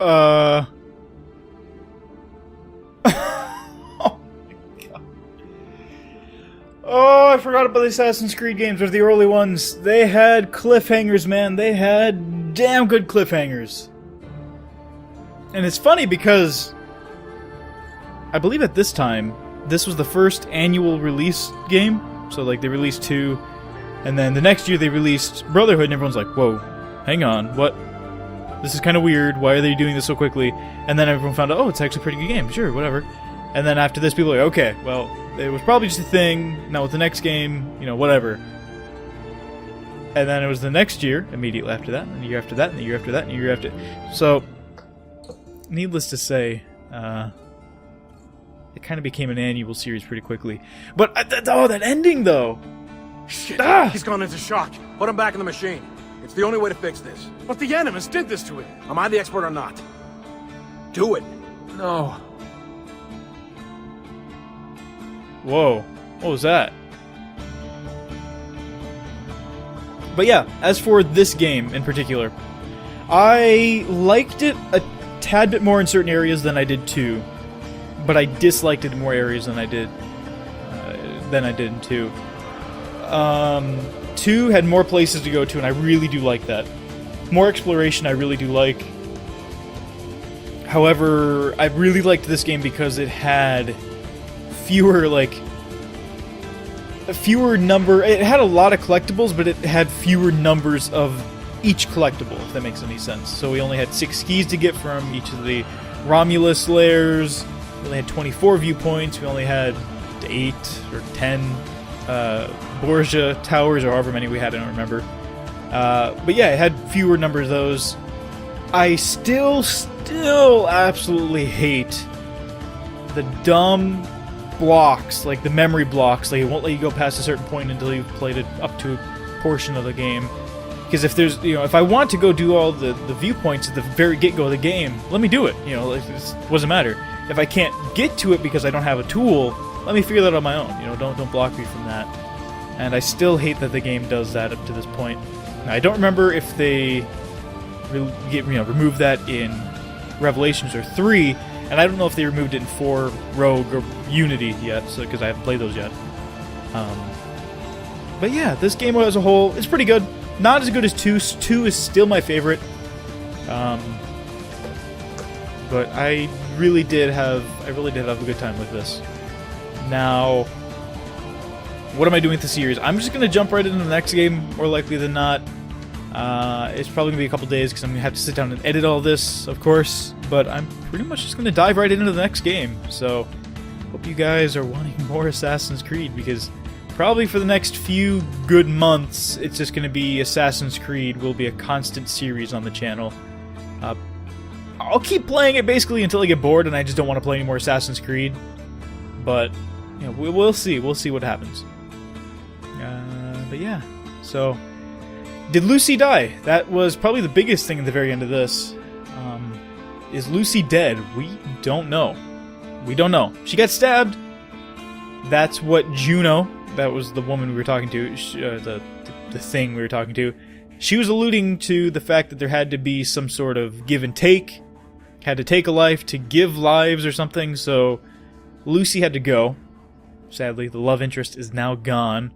Oh my god. Oh, I forgot about the Assassin's Creed games. They're the early ones. They had cliffhangers, man. They had damn good cliffhangers. And it's funny because I believe at this time, this was the first annual release game. So, like, they released 2, and then the next year they released Brotherhood, and everyone's like, whoa, hang on, what? This is kind of weird, why are they doing this so quickly? And then everyone found out, oh, it's actually a pretty good game, sure, whatever. And then after this, people are like, okay, well, it was probably just a thing, now with the next game, you know, whatever. And then it was the next year, immediately after that, and the year after that, and the year after that, and the year after... So, needless to say, it kind of became an annual series pretty quickly. But, that ending, though! Shit, he's gone into shock. Put him back in the machine. It's the only way to fix this. But the Animus did this to him. Am I the expert or not? Do it. No. Whoa. What was that? But yeah, as for this game in particular, I liked it a tad bit more in certain areas than I did 2. But I disliked it in more areas than I did in 2. 2 had more places to go to, and I really do like that. More exploration, I really do like. However, I really liked this game because it had fewer, it had a lot of collectibles, but it had fewer numbers of each collectible, if that makes any sense. So we only had 6 keys to get from each of the Romulus layers. We only had 24 viewpoints. We only had 8 or 10 Borgia towers, or however many we had, I don't remember. But yeah, it had fewer numbers of those. I still absolutely hate the dumb blocks, like the memory blocks. Like, it won't let you go past a certain point until you've played it up to a portion of the game. Because if there's, if I want to go do all the viewpoints at the very get-go of the game, let me do it. It doesn't matter. If I can't get to it because I don't have a tool, let me figure that out on my own. Don't block me from that. And I still hate that the game does that up to this point. Now, I don't remember if they removed that in Revelations or 3, and I don't know if they removed it in 4, Rogue, or Unity yet, because I haven't played those yet. But yeah, this game as a whole is pretty good. Not as good as 2. 2 is still my favorite. But I really did have a good time with this. Now, what am I doing with the series? I'm just going to jump right into the next game, more likely than not. It's probably going to be a couple days because I'm going to have to sit down and edit all this, of course. But I'm pretty much just going to dive right into the next game. So, hope you guys are wanting more Assassin's Creed, because probably for the next few good months, it's just going to be Assassin's Creed will be a constant series on the channel. I'll keep playing it basically until I get bored and I just don't want to play any more Assassin's Creed. But, we'll see. We'll see what happens. But yeah, so... Did Lucy die? That was probably the biggest thing at the very end of this. Is Lucy dead? We don't know. We don't know. She got stabbed. That's what Juno, that was the woman we were talking to, the thing we were talking to, she was alluding to the fact that there had to be some sort of give and take. Had to take a life to give lives or something, so Lucy had to go. Sadly, the love interest is now gone.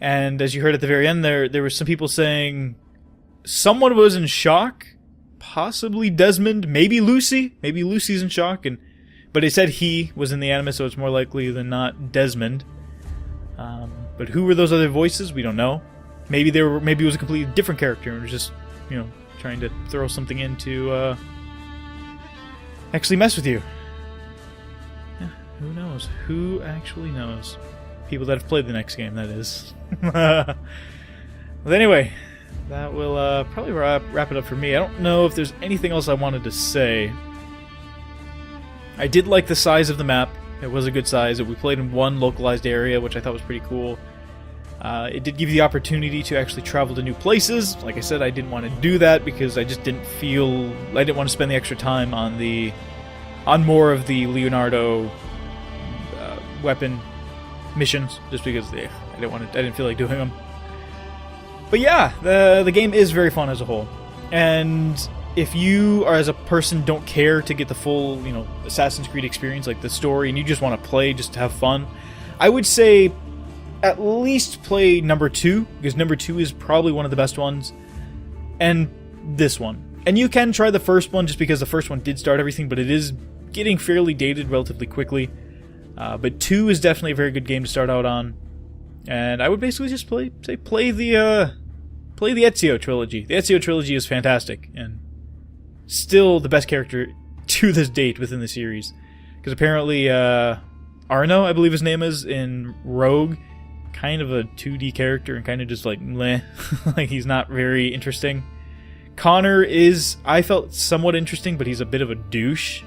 And as you heard at the very end there were some people saying someone was in shock, possibly Desmond, maybe Lucy. Maybe Lucy's in shock, but it said he was in the Animus, so it's more likely than not Desmond. But who were those other voices? We don't know. Maybe it was a completely different character and was just, trying to throw something in to actually mess with you. Yeah, who knows? Who actually knows? People that have played the next game, that is. But anyway, that will probably wrap it up for me. I don't know if there's anything else I wanted to say. I did like the size of the map. It was a good size. We played in one localized area, which I thought was pretty cool. It did give you the opportunity to actually travel to new places. Like I said, I didn't want to do that because I just didn't feel... I didn't want to spend the extra time on more of the Leonardo weapon missions, just because I didn't feel like doing them. But yeah, the game is very fun as a whole. And if you are, as a person, don't care to get the full, you know, Assassin's Creed experience, like the story, and you just want to play just to have fun, I would say at least play number 2, because number 2 is probably one of the best ones, and this one. And you can try the first one, just because the first one did start everything, but it is getting fairly dated relatively quickly. But 2 is definitely a very good game to start out on. And I would basically just play the Ezio trilogy. The Ezio trilogy is fantastic, and still the best character to this date within the series. Because apparently, Arno, I believe his name is, in Rogue, kind of a 2D character, and kind of just like, meh. Like, he's not very interesting. Connor is, I felt, somewhat interesting, but he's a bit of a douche.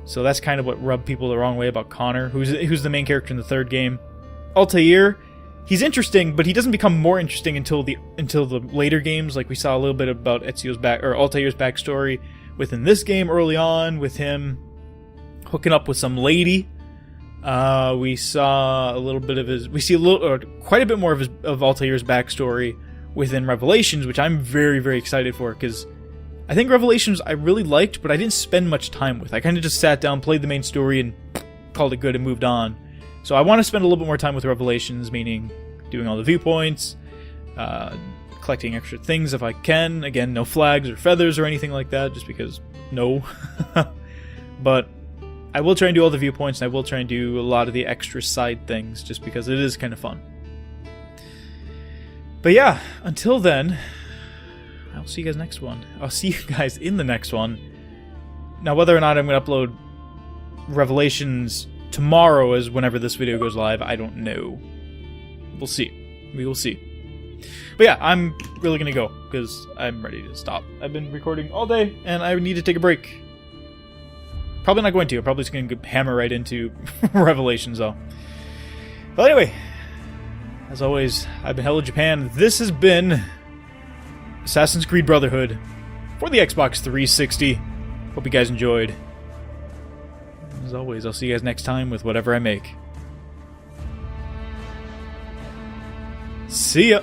So that's kind of what rubbed people the wrong way about Connor, who's the main character in the third game. Altair, he's interesting, but he doesn't become more interesting until the later games. Like, we saw a little bit about Altair's backstory within this game early on, with him hooking up with some lady. We saw a little bit of quite a bit more of Altair's backstory within Revelations, which I'm very, very excited for, because I think Revelations I really liked, but I didn't spend much time with. I kind of just sat down, played the main story, and called it good and moved on. So I want to spend a little bit more time with Revelations, meaning doing all the viewpoints, collecting extra things if I can. Again, no flags or feathers or anything like that, just because no. But I will try and do all the viewpoints, and I will try and do a lot of the extra side things, just because it is kind of fun. But yeah, until then, I'll see you guys next one. I'll see you guys in the next one. Now, whether or not I'm going to upload Revelations tomorrow, as whenever this video goes live, I don't know. We'll see. We will see. But yeah, I'm really going to go, because I'm ready to stop. I've been recording all day, and I need to take a break. Probably not going to. I'm probably just going to hammer right into Revelations, though. But anyway, as always, I've been Hello Japan. This has been Assassin's Creed Brotherhood for the Xbox 360. Hope you guys enjoyed. As always, I'll see you guys next time with whatever I make. See ya!